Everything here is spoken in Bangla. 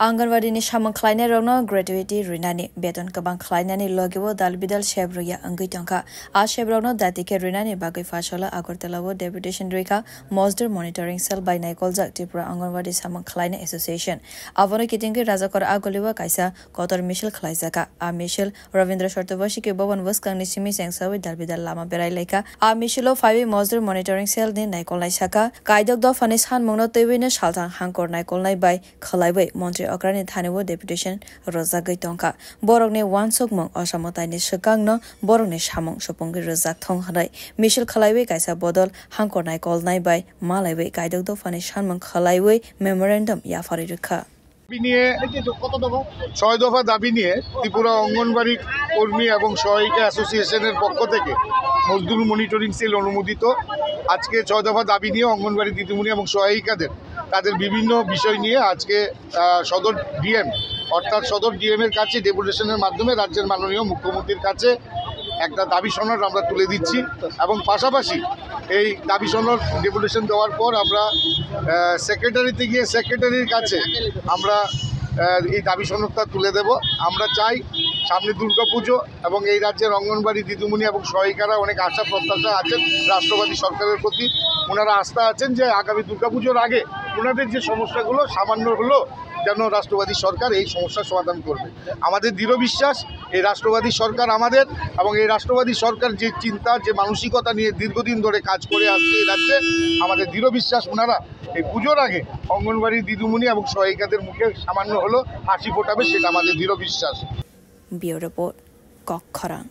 Anganwadi Shaman Kleiner Rona, gratuity Rinani, Beton Kabang Kleinani Logivo, Dalbidal Shebruya, Angitonka, Ashebrono, Datike Rinani, Bagi Fashola, Agortelavo, Deputation Rika, Mosder Monitoring Cell by Nikolzak, Tipura Anganwadi Shaman Kleiner Association. Avono Kitingi Razakor Agoliva Kaisa, Kotor Michel Klaizaka, A Michel, Ravindra Shortovashi, Boban Vuskang Nishimi Sangsawi, Dalbidal Lama Beraileka, A Michelo 5 Mosder Monitoring Cell, Din Nikolai Shaka, Kaidok do Fanishan Monotewin, Shaltan Hankor Nikolai by Kalaiwe, Montreal. Okrani Thanewo Deputation Rozagai Tonka Borokne Wan Sokmong Osamotaini Shakangno Borokne Shamong Shopongi Rozak Thong Hanai Michel Khalaiwe Kaisa Bodol Hankornai Kolnai by Malaiwe Kaidok do Fani Shanmong Khalaiwe Memorandum Yafari Rika নিয়ে ৬ দফা দাবি নিয়ে ত্রিপুরা অঙ্গনবাড়ি কর্মী এবং সহায়িকা অ্যাসোসিয়েশনের পক্ষ থেকে মজদুর মনিটরিং সেল অনুমোদিত আজকে ৬ দফা দাবি নিয়ে অঙ্গনবাড়ি দিদিমণি এবং সহায়িকাদের তাদের বিভিন্ন বিষয় নিয়ে আজকে সদর ডিএম অর্থাৎ সদর ডিএম এর কাছে ডেপুটেশনের মাধ্যমে রাজ্যের মাননীয় মুখ্যমন্ত্রীর কাছে একটা দাবি সনদ আমরা তুলে দিচ্ছি এবং পাশাপাশি এই দাবি সনদ ডেপুটেশন দেওয়ার পর আমরা সেক্রেটারিতে গিয়ে সেক্রেটারির কাছে আমরা এই দাবি সনদটা তুলে দেব। আমরা চাই সামনে দুর্গাপুজো এবং এই রাজ্যের অঙ্গনবাড়ি দিদিমণি এবং সহায়িকারা অনেক আশা প্রত্যাশা আছেন রাষ্ট্রবাদী সরকারের প্রতি। ওনারা আস্থা আছেন যে আগামী দুর্গাপুজোর আগে ওনাদের যে সমস্যাগুলো সামান্য হলো যেন রাষ্ট্রবাদী সরকার এই সমস্যার সমাধান করবে। আমাদের দৃঢ় বিশ্বাস এই রাষ্ট্রবাদী সরকার আমাদের এবং এই রাষ্ট্রবাদী সরকার যে চিন্তা যে মানসিকতা নিয়ে দীর্ঘদিন ধরে কাজ করে আসছে এই রাজ্যে আমাদের দৃঢ় বিশ্বাস ওনারা এই পুজোর আগে অঙ্গনবাড়ি দিদিমণি এবং সহায়িকাদের মুখে সামান্য হলো হাসি ফোটাবে, সেটা আমাদের দৃঢ় বিশ্বাস। Bureau Report, Kokkhorang.